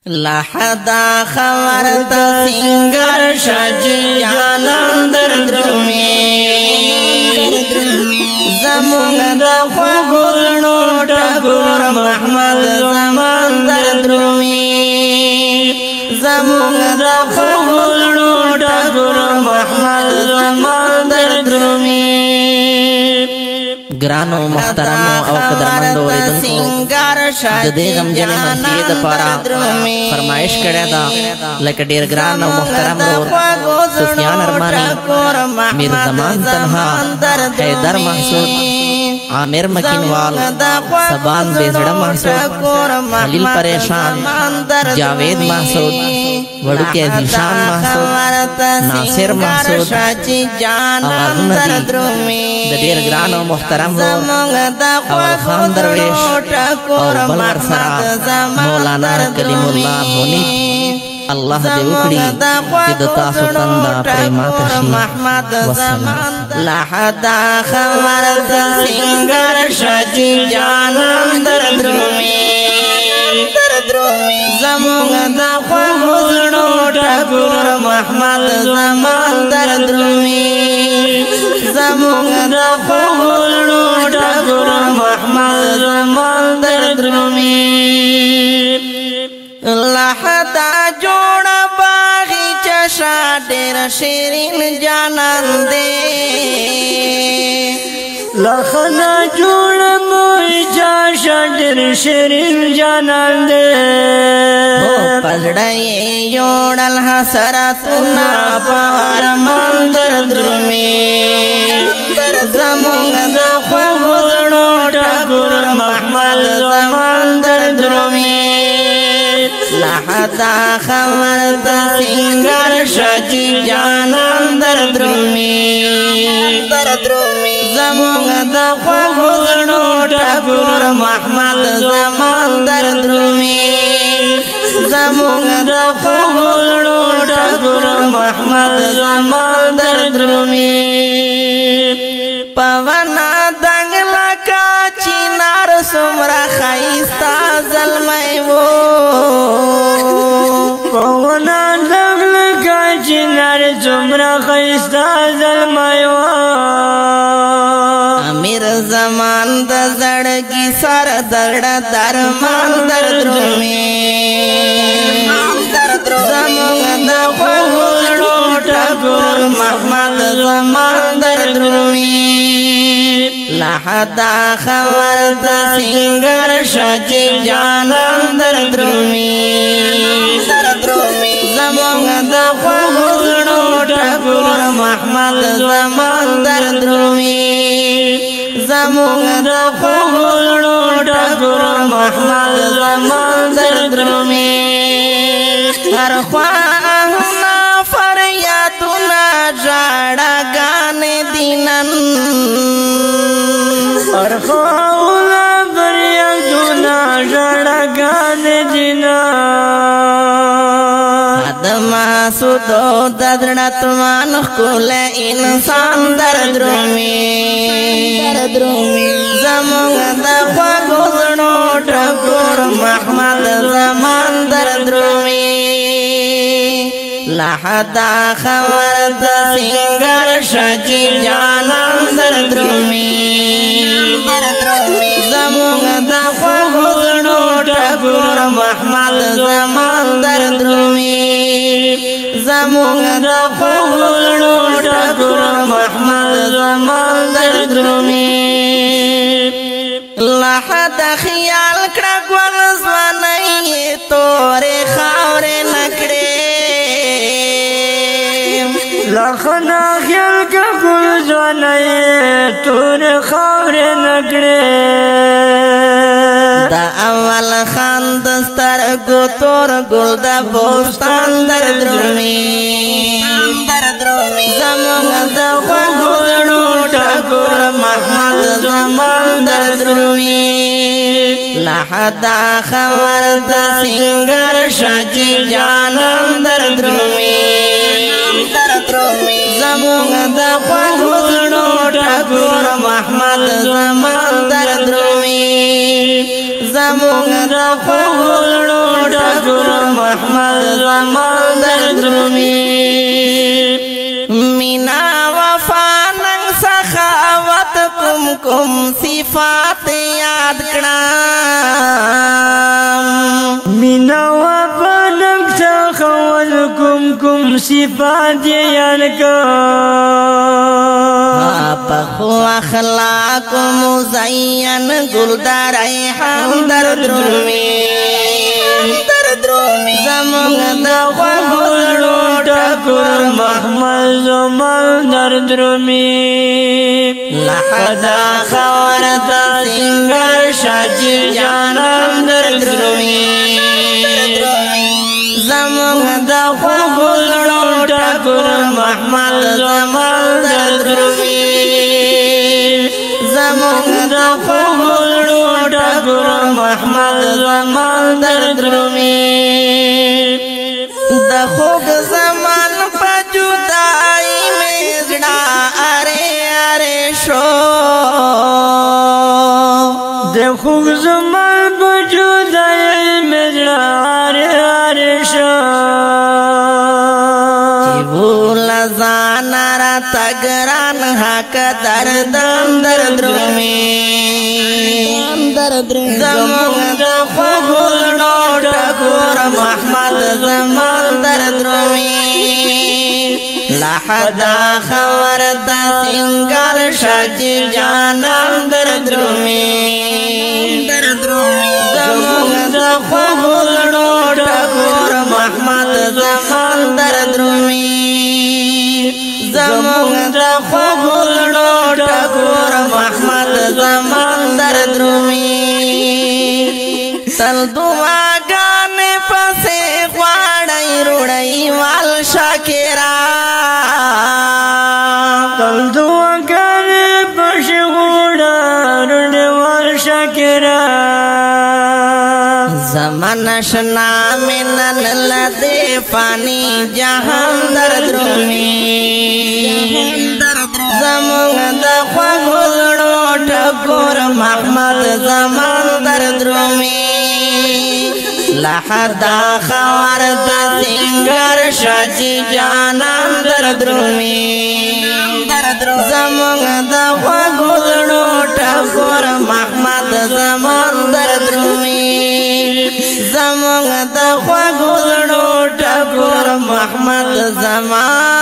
لحدا خبر تا سنگر شجی جانان در درمی زمون دا خوگلنو ٹکور محمد زمان در درمی زمون دا خوگلنو ٹکور محمد زمان در درمی گرانو محترمو او قدرمندو ریدنکو د دې غمجن منفی د پارا فرمایش کړی دا لکه ډیر ګران او محترم ورور سفیان ارمانی میر زمان تنها حیدر محسود عامر مکینوال سبان بیزڑا محسود خلیل پریشان جاوید محسود وڑکی عزیشان محسود ناصر محسود آوازونه دي د ډیر ګران او محترم اول خان درویش او بل ورسره مولانا کلیم الله منیب الله دې وکړي چې د تاسو تنده پرې ماته شي وسلام لحدا خبر د سنگر شجی جانان در درمی زمون دا خوزنو ٹکور محمد زمان در درمی زمون دا خوزنو ٹکور محمد زمان در درمی لحدا جوڑ باغی چشا دیر شیرین جانان دے لخنا جوڑ موی چشا دیر شیرین جانان دے پزڑائی جوڑل حسرتنا پارمان در درمی زمونگ دا خوزنو ٹکور محمد زمان در درمی لحدا خبر دا سنگر شجی جانان در درمی زمونگ دا خوزنو ٹکور محمد زمان در درمی زمونگ دا خوزنو ٹکور محمد زمان در درمی پوانا دنگلا کا چینار سمرا خیستا ظلمائی وہ پوانا دنگلا کا چینار سمرا خیستا ظلمائی وہ امیر زمان دا زڑگی سر درد درمان در درمی زمان دا خوزنو ٹکور محمد زمان در درمی لحدا خبر دا سنگر شجی جانان در درمی زمان دا خوزنو ٹکور محمد زمان در درمی زمان دا خوزنو ٹکور محمد زمان در درمی ہر خواہنا فریادنا جاڑا گانے دینن ہر خواہنا فریادنا جاڑا گانے دینن آدم سودو ددرنت مانخ کل انسان در درمی زمان دا خوزنو ٹکور محمد زمان در درمی لحدا خبر دا سنگر شجی جانان در درمی زمان دا خوزنو ٹکور محمد زمان در درمی زمان دا خوزنو ٹکور محمد زمان در درمی لحدا خیال کرک وغزوانی توری خاوری نکڑی لخنا خیال کا کل زوانائی تور خور نکڑے دا اول خان دستر گو تور گل دا بوستان در درمی زمان دا خوزنو ٹکور محمد زمان در درمی لحدا خبر دا سنگر شجی جانان در درمی زمان دا خوزنو ٹکور محمد زمان در درمی زمان دا خوزنو ٹکور محمد زمان در درومی مینا وفا ننگ سخاوت کم کم صفات یاد کرام مینا وفا ننگ سخاوت کم کم صفات یاد کرام پخو اخلاق مزین گلدار ریحان در درومی زمون دخوالو ٹکر محمد زمان در درومی لحدا خورتا سنگر شاجر جانم در درومی زمون دخوالو ٹکر محمد زمان در درومی زمون دخوالو ٹکر محمد زمان در درومی دخوگ زمان پا جدائی میں زڑا ارے ارے شو دخوگ زمان پا جدائی میں زڑا ارے ارے شو بولا زانا را تگران حق دردم در درومی زمان دخوگلو ٹکور محمد زمان در درومی لحدا خور دا سنگر شاجر جانم در درومی زمان دخوگلو ٹکور محمد زمان در درومی زمان دخوگلو ٹکور محمد زمان در درومی تل دعا گانے پسے غواڑی روڑی وال شاکرا تل دعا گانے پس غوڑا روڑی وال شاکرا زمان شنا من لدے فانی جہان در درومی زمان دخوگلو ٹکور محمد زمان در درومی لحدا خوار دا سنگر شاجی جانم در درومی زمان دخوگلو ٹکور محمد زمان در درومی زمان دخوگلو ٹکور محمد زمان